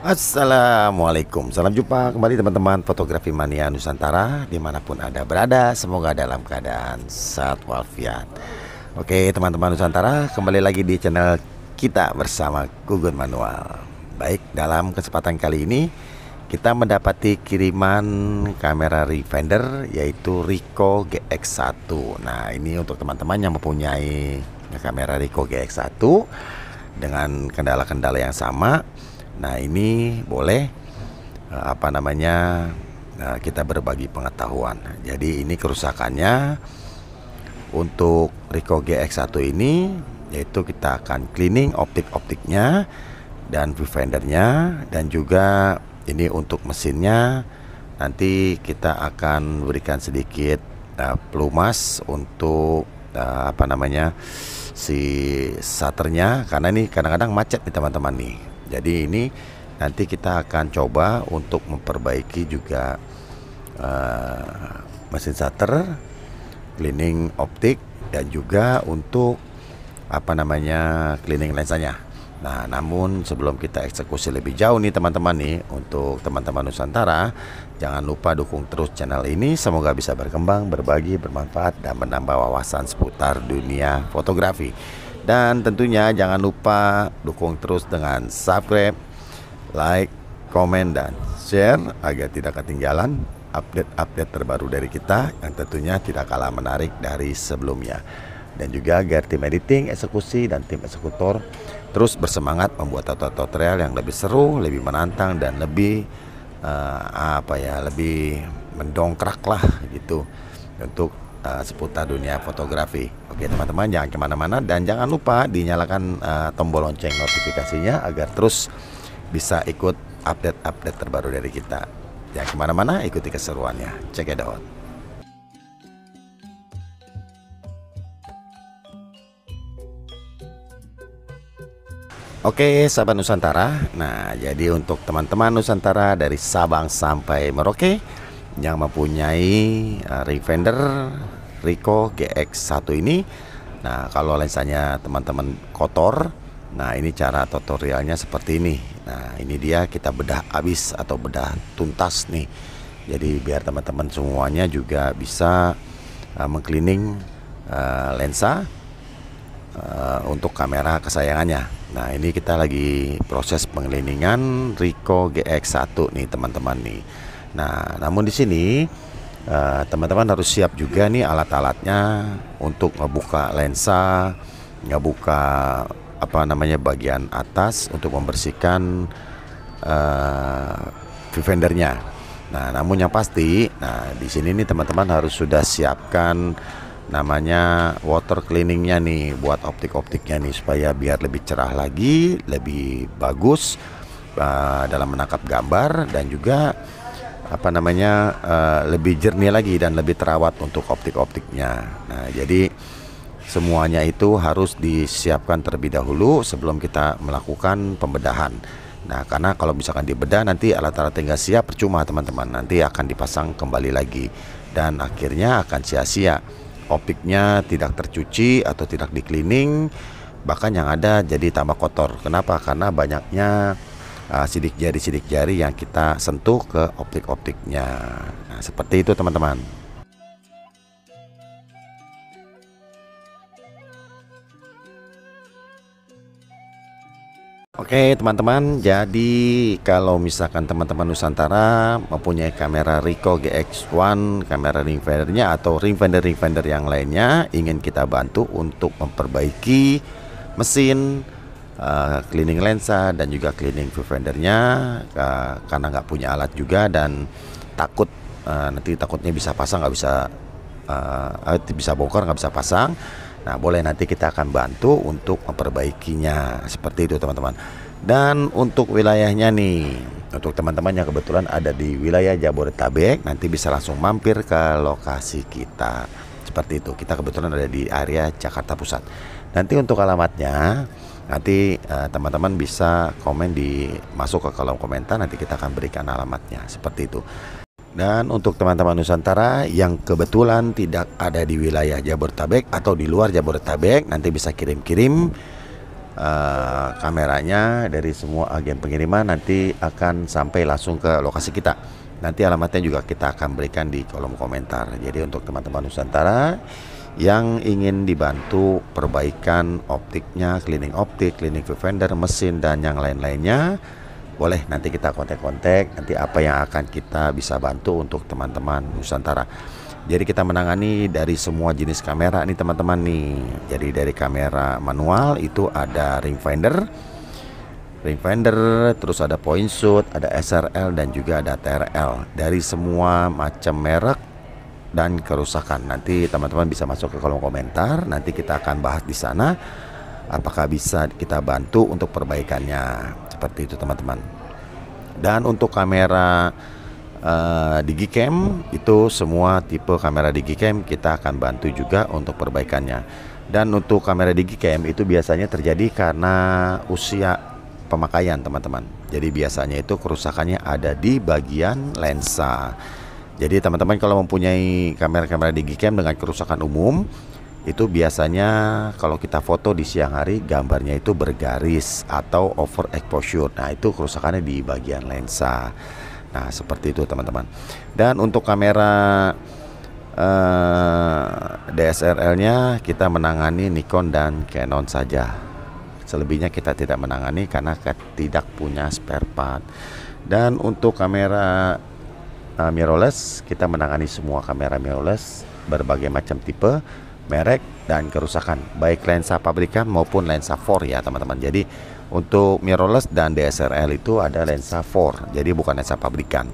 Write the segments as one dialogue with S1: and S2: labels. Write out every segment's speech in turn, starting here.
S1: Assalamualaikum, salam jumpa kembali teman-teman fotografi mania Nusantara dimanapun Anda berada. Semoga dalam keadaan sehat walafiat. Oke teman-teman Nusantara, kembali lagi di channel kita bersama Gugun Manual. Baik, dalam kesempatan kali ini kita mendapati kiriman kamera refinder yaitu Ricoh GX1. Nah, ini untuk teman-teman yang mempunyai kamera Ricoh GX1 dengan kendala-kendala yang sama. Nah, ini boleh kita berbagi pengetahuan. Jadi ini kerusakannya untuk Ricoh GX1 ini, yaitu kita akan cleaning optik-optiknya dan viewfindernya, dan juga ini untuk mesinnya nanti kita akan berikan sedikit pelumas untuk si shutternya, karena ini kadang-kadang macet nih teman-teman nih. Jadi ini nanti kita akan coba untuk memperbaiki juga mesin shutter, cleaning optik, dan juga untuk cleaning lensanya. Nah, namun sebelum kita eksekusi lebih jauh nih teman-teman nih, untuk teman-teman Nusantara, jangan lupa dukung terus channel ini. Semoga bisa berkembang, berbagi, bermanfaat, dan menambah wawasan seputar dunia fotografi. Dan tentunya jangan lupa dukung terus dengan subscribe, like, komen, dan share agar tidak ketinggalan update-update terbaru dari kita yang tentunya tidak kalah menarik dari sebelumnya. Dan juga agar tim editing, eksekusi, dan tim eksekutor terus bersemangat membuat tutorial yang lebih seru, lebih menantang, dan lebih lebih mendongkrak lah gitu untuk seputar dunia fotografi. Oke teman-teman, jangan kemana-mana dan jangan lupa dinyalakan tombol lonceng notifikasinya agar terus bisa ikut update-update terbaru dari kita. Jangan kemana-mana, ikuti keseruannya. Check it out. Oke sahabat Nusantara, nah jadi untuk teman-teman Nusantara dari Sabang sampai Merauke yang mempunyai refinder Ricoh GX1 ini, nah kalau lensanya teman-teman kotor, nah ini cara tutorialnya seperti ini. Nah ini dia, kita bedah habis atau bedah tuntas nih. Jadi biar teman-teman semuanya juga bisa mengcleaning lensa untuk kamera kesayangannya. Nah ini kita lagi proses pengcleaningan Ricoh GX1 nih teman-teman nih. Nah namun di sini teman-teman harus siap juga nih alat-alatnya untuk ngebuka lensa, ngebuka bagian atas untuk membersihkan viewfindernya. Nah namun yang pasti, nah di sini nih teman-teman harus sudah siapkan namanya water cleaningnya nih buat optik-optiknya nih, supaya biar lebih cerah lagi, lebih bagus dalam menangkap gambar, dan juga lebih jernih lagi dan lebih terawat untuk optik-optiknya. Nah jadi semuanya itu harus disiapkan terlebih dahulu sebelum kita melakukan pembedahan. Nah karena kalau misalkan dibedah nanti alat-alat yang nggak siap percuma teman-teman, nanti akan dipasang kembali lagi dan akhirnya akan sia-sia. Optiknya tidak tercuci atau tidak di-cleaning, bahkan yang ada jadi tambah kotor. Kenapa? Karena banyaknya sidik jari yang kita sentuh ke optik-optiknya. Nah seperti itu teman-teman. Oke teman-teman, jadi kalau misalkan teman-teman Nusantara mempunyai kamera Ricoh GX1, kamera ringfindernya atau ringfinder yang lainnya, ingin kita bantu untuk memperbaiki mesin, cleaning lensa, dan juga cleaning viewfindernya, karena nggak punya alat juga dan takut nanti takutnya bisa pasang nggak bisa bongkar, nggak bisa pasang. Nah boleh, nanti kita akan bantu untuk memperbaikinya seperti itu teman-teman. Dan untuk wilayahnya nih, untuk teman-teman yang kebetulan ada di wilayah Jabodetabek, nanti bisa langsung mampir ke lokasi kita seperti itu. Kita kebetulan ada di area Jakarta Pusat. Nanti untuk alamatnya, nanti teman-teman bisa komen masuk ke kolom komentar, nanti kita akan berikan alamatnya seperti itu. Dan untuk teman-teman Nusantara yang kebetulan tidak ada di wilayah Jabodetabek atau di luar Jabodetabek, nanti bisa kirim-kirim kameranya dari semua agen pengiriman nanti akan sampai langsung ke lokasi kita. Nanti alamatnya juga kita akan berikan di kolom komentar. Jadi untuk teman-teman Nusantara yang ingin dibantu perbaikan optiknya, cleaning optik, cleaning viewfinder, mesin dan yang lain-lainnya, boleh nanti kita kontak-kontak nanti apa yang akan kita bisa bantu untuk teman-teman Nusantara. Jadi kita menangani dari semua jenis kamera nih teman-teman nih. Jadi dari kamera manual itu ada ring finder, terus ada point shoot, ada SRL dan juga ada TRL. Dari semua macam merek dan kerusakan. Nanti teman-teman bisa masuk ke kolom komentar, nanti kita akan bahas di sana apakah bisa kita bantu untuk perbaikannya. Seperti itu teman-teman. Dan untuk kamera Digicam itu semua tipe kamera Digicam kita akan bantu juga untuk perbaikannya. Dan untuk kamera Digicam itu biasanya terjadi karena usia pemakaian teman-teman. Jadi biasanya itu kerusakannya ada di bagian lensa. Jadi teman-teman kalau mempunyai kamera-kamera Digicam dengan kerusakan umum, itu biasanya kalau kita foto di siang hari gambarnya itu bergaris atau over exposure. Nah itu kerusakannya di bagian lensa. Nah seperti itu teman-teman. Dan untuk kamera DSLR-nya kita menangani Nikon dan Canon saja. Selebihnya kita tidak menangani karena tidak punya spare part. Dan untuk kamera mirrorless kita menangani semua kamera mirrorless berbagai macam tipe, merek dan kerusakan, baik lensa pabrikan maupun lensa 4 ya teman-teman. Jadi untuk mirrorless dan DSLR itu ada lensa 4, jadi bukan lensa pabrikan.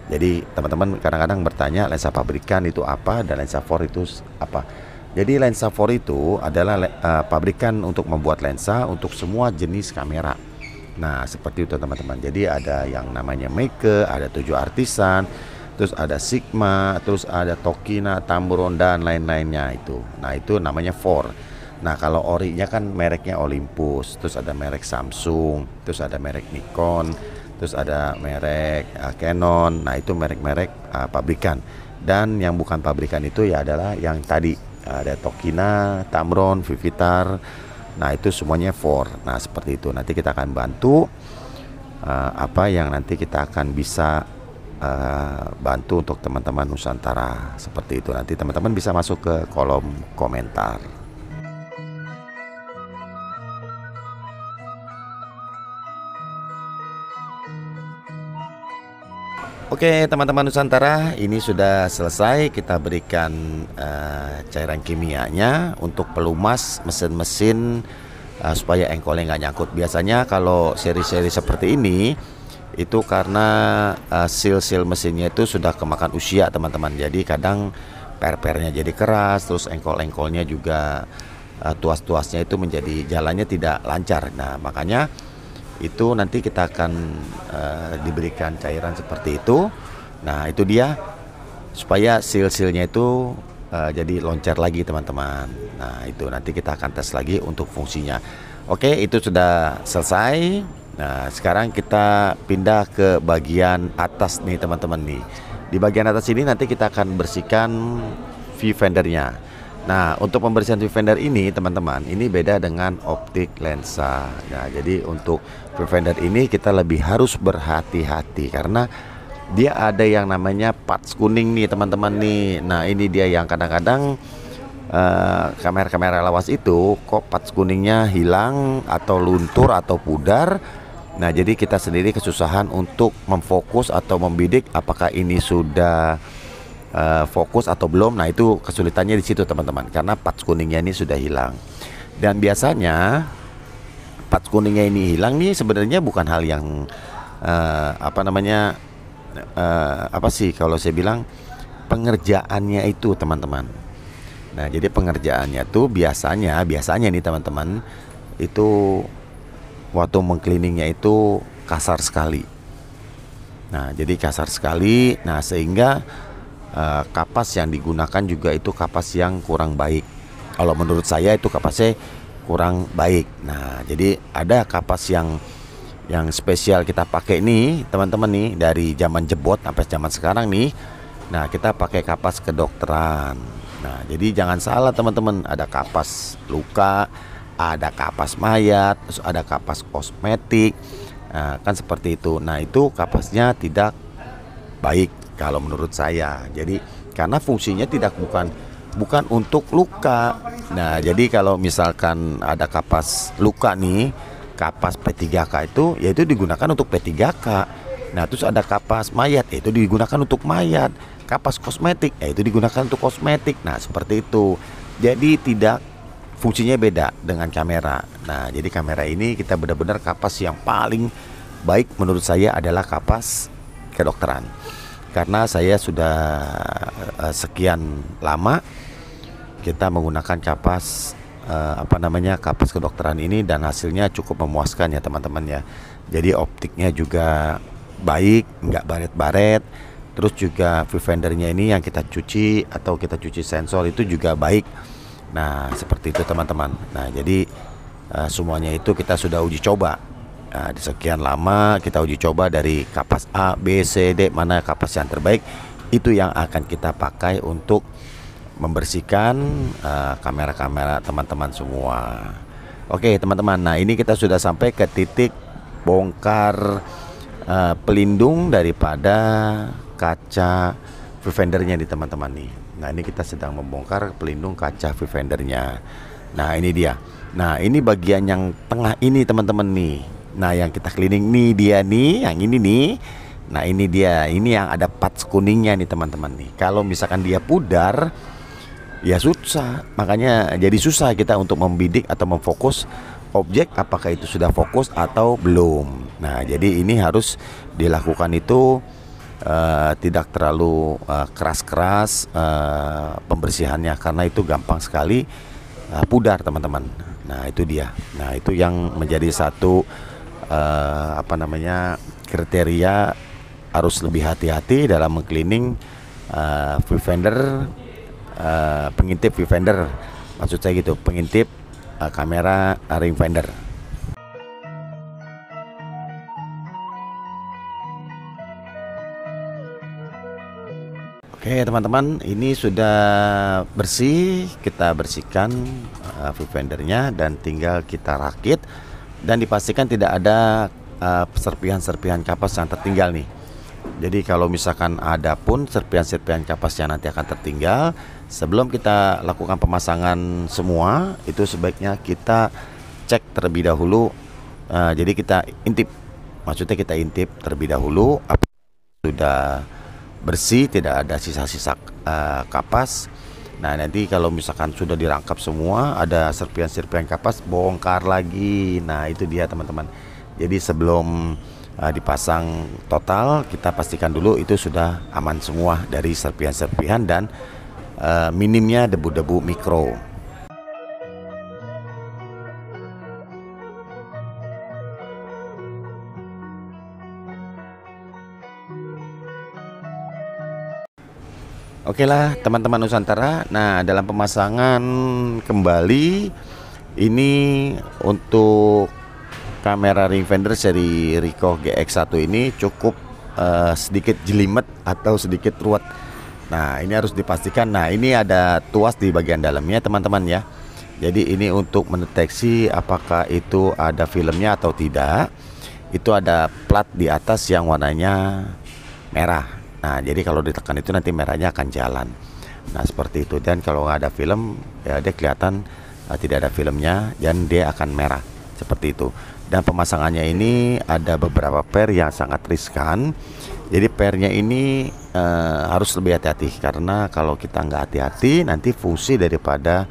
S1: Jadi teman-teman kadang-kadang bertanya lensa pabrikan itu apa dan lensa 4 itu apa. Jadi lensa 4 itu adalah pabrikan untuk membuat lensa untuk semua jenis kamera. Nah seperti itu teman-teman. Jadi ada yang namanya Meike, ada 7 Artisan, terus ada Sigma, terus ada Tokina, Tamron dan lain-lainnya itu. Nah itu namanya 4. Nah kalau orinya kan mereknya Olympus, terus ada merek Samsung, terus ada merek Nikon, terus ada merek Canon. Nah itu merek-merek pabrikan. Dan yang bukan pabrikan itu ya adalah yang tadi ada Tokina, Tamron, Vivitar. Nah itu semuanya 4. Nah seperti itu. Nanti kita akan bantu apa yang nanti kita akan bisa bantu untuk teman-teman Nusantara. Seperti itu. Nanti teman-teman bisa masuk ke kolom komentar. Oke teman-teman Nusantara, ini sudah selesai. Kita berikan cairan kimianya untuk pelumas mesin-mesin supaya engkolnya nggak nyangkut. Biasanya kalau seri-seri seperti ini itu karena seal mesinnya itu sudah kemakan usia teman-teman. Jadi kadang per-pernya jadi keras, terus engkol-engkolnya juga tuas-tuasnya itu menjadi jalannya tidak lancar. Nah makanya itu nanti kita akan diberikan cairan seperti itu. Nah itu dia supaya seal-sealnya itu jadi loncat lagi teman-teman. Nah itu nanti kita akan tes lagi untuk fungsinya. Oke itu sudah selesai. Nah sekarang kita pindah ke bagian atas nih teman-teman nih. Di bagian atas ini nanti kita akan bersihkan viewfindernya. Nah untuk pembersihan viewfinder ini teman-teman, ini beda dengan optik lensa. Nah jadi untuk viewfinder ini kita lebih harus berhati-hati karena dia ada yang namanya patch kuning nih teman-teman nih. Nah ini dia yang kadang-kadang kamera-kamera lawas itu kok patch kuningnya hilang atau luntur atau pudar. Nah jadi kita sendiri kesusahan untuk memfokus atau membidik apakah ini sudah fokus atau belum. Nah itu kesulitannya di situ teman-teman, karena patch kuningnya ini sudah hilang. Dan biasanya patch kuningnya ini hilang nih sebenarnya bukan hal yang apa sih kalau saya bilang, pengerjaannya itu teman-teman. Nah jadi pengerjaannya tuh biasanya nih teman-teman itu waktu mengcleaningnya itu kasar sekali. Nah jadi kasar sekali. Nah sehingga kapas yang digunakan juga itu kapas yang kurang baik. Kalau menurut saya itu kapasnya kurang baik. Nah jadi ada kapas yang spesial kita pakai nih teman-teman nih, dari zaman jebot sampai zaman sekarang nih. Nah kita pakai kapas kedokteran. Nah jadi jangan salah teman-teman, ada kapas luka, ada kapas mayat, terus ada kapas kosmetik. Nah, kan seperti itu. Nah, itu kapasnya tidak baik kalau menurut saya. Jadi karena fungsinya bukan untuk luka. Nah, jadi kalau misalkan ada kapas luka nih, kapas P3K itu digunakan untuk P3K. Nah, terus ada kapas mayat, itu digunakan untuk mayat. Kapas kosmetik, itu digunakan untuk kosmetik. Nah, seperti itu. Jadi tidak fungsinya beda dengan kamera. Nah, jadi kamera ini kita benar-benar kapas yang paling baik menurut saya adalah kapas kedokteran. Karena saya sudah sekian lama kita menggunakan kapas kapas kedokteran ini, dan hasilnya cukup memuaskan ya teman-teman ya. Jadi optiknya juga baik, nggak baret-baret. Terus juga viewfindernya ini yang kita cuci atau kita cuci sensor itu juga baik. Nah, seperti itu teman-teman. Nah, jadi semuanya itu kita sudah uji coba. Nah, di sekian lama kita uji coba dari kapas A, B, C, D, mana kapas yang terbaik, itu yang akan kita pakai untuk membersihkan kamera-kamera teman-teman semua. Oke teman-teman, nah ini kita sudah sampai ke titik bongkar pelindung daripada kaca viewfindernya nih teman-teman nih. Nah, ini kita sedang membongkar pelindung kaca viewfindernya. Nah, ini dia. Nah, ini bagian yang tengah ini teman-teman nih. Nah, yang kita cleaning nih dia nih, yang ini nih. Nah, ini dia. Ini yang ada patch kuningnya nih teman-teman nih. Kalau misalkan dia pudar, ya susah. Makanya jadi susah kita untuk membidik atau memfokus objek apakah itu sudah fokus atau belum. Nah, jadi ini harus dilakukan itu tidak terlalu keras-keras pembersihannya, karena itu gampang sekali pudar teman-teman. Nah, itu dia. Nah, itu yang menjadi satu kriteria harus lebih hati-hati dalam mengcleaning viewfinder, pengintip viewfinder, maksud saya gitu, pengintip kamera ring finder. Oke teman-teman, ini sudah bersih. Kita bersihkan viewfindernya dan tinggal kita rakit, dan dipastikan tidak ada serpihan-serpihan kapas yang tertinggal nih. Jadi kalau misalkan ada pun serpihan-serpihan kapas yang nanti akan tertinggal, sebelum kita lakukan pemasangan semua, itu sebaiknya kita cek terlebih dahulu. Jadi kita intip, maksudnya kita intip terlebih dahulu apakah sudah bersih, tidak ada sisa-sisa kapas. Nah, nanti kalau misalkan sudah dirangkap semua, ada serpihan-serpihan kapas, bongkar lagi. Nah, itu dia teman-teman. Jadi sebelum dipasang total, kita pastikan dulu itu sudah aman semua dari serpihan-serpihan dan minimnya debu-debu mikro. Oke lah teman-teman Nusantara. Nah, dalam pemasangan kembali ini untuk kamera ring finder seri Ricoh GX1 ini cukup sedikit jelimet atau sedikit ruwet. Nah, ini harus dipastikan. Nah, ini ada tuas di bagian dalamnya teman-teman ya. Jadi ini untuk mendeteksi apakah itu ada filmnya atau tidak. Itu ada plat di atas yang warnanya merah. Nah, jadi kalau ditekan itu nanti merahnya akan jalan. Nah, seperti itu. Dan kalau nggak ada film, ya dia kelihatan tidak ada filmnya dan dia akan merah. Seperti itu. Dan pemasangannya ini ada beberapa pair yang sangat riskan. Jadi pairnya ini harus lebih hati-hati, karena kalau kita nggak hati-hati nanti fungsi daripada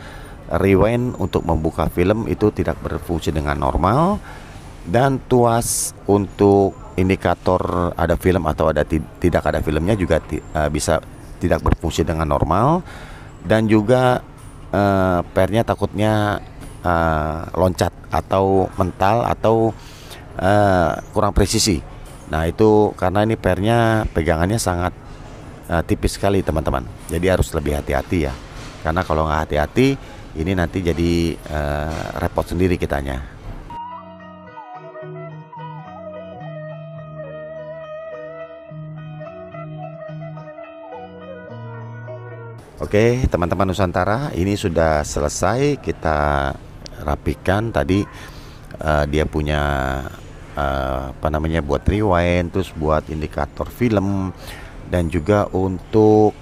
S1: rewind untuk membuka film itu tidak berfungsi dengan normal, dan tuas untuk indikator ada film atau tidak ada filmnya juga bisa tidak berfungsi dengan normal, dan juga pairnya takutnya loncat atau mental atau kurang presisi. Nah, itu karena ini pairnya pegangannya sangat tipis sekali teman-teman. Jadi harus lebih hati-hati ya, karena kalau nggak hati-hati ini nanti jadi repot sendiri kitanya. Oke teman-teman Nusantara, ini sudah selesai kita rapikan tadi. Dia punya buat rewind, terus buat indikator film, dan juga untuk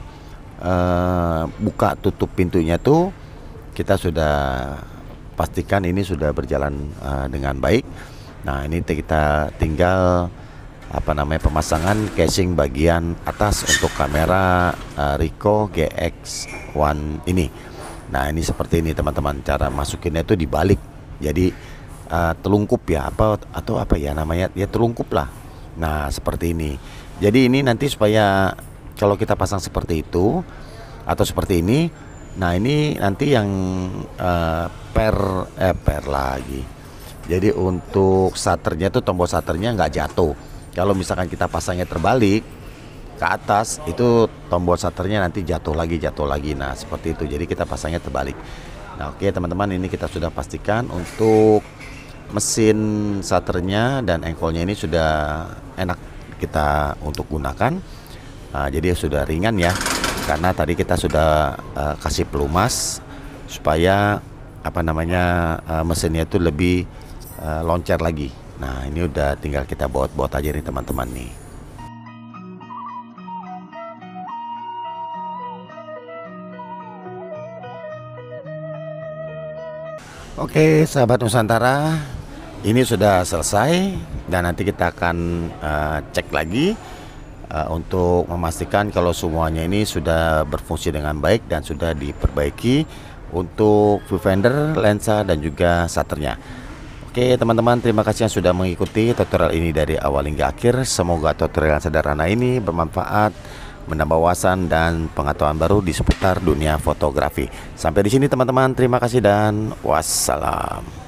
S1: buka tutup pintunya tuh kita sudah pastikan ini sudah berjalan dengan baik. Nah, ini kita tinggal pemasangan casing bagian atas untuk kamera Ricoh GX1 ini. Nah, ini seperti ini teman-teman, cara masukinnya itu dibalik, jadi telungkup ya, atau apa ya namanya, ya telungkup lah. Nah, seperti ini. Jadi ini nanti supaya kalau kita pasang seperti itu atau seperti ini, nah ini nanti yang per lagi. Jadi untuk shutternya tuh, tombol shutternya nggak jatuh. Kalau misalkan kita pasangnya terbalik ke atas, itu tombol shutternya nanti jatuh lagi. Nah, seperti itu. Jadi kita pasangnya terbalik. Nah, oke teman-teman, ini kita sudah pastikan untuk mesin shutternya dan engkolnya ini sudah enak kita untuk gunakan. Jadi sudah ringan ya, karena tadi kita sudah kasih pelumas supaya mesinnya itu lebih loncat lagi. Nah, ini udah tinggal kita baut-baut aja nih teman-teman nih. Oke sahabat Nusantara, ini sudah selesai dan nanti kita akan cek lagi untuk memastikan kalau semuanya ini sudah berfungsi dengan baik dan sudah diperbaiki untuk viewfinder, lensa, dan juga shutternya. Oke teman-teman, terima kasih yang sudah mengikuti tutorial ini dari awal hingga akhir. Semoga tutorial sederhana ini bermanfaat, menambah wawasan dan pengetahuan baru di seputar dunia fotografi. Sampai di sini teman-teman, terima kasih dan wassalam.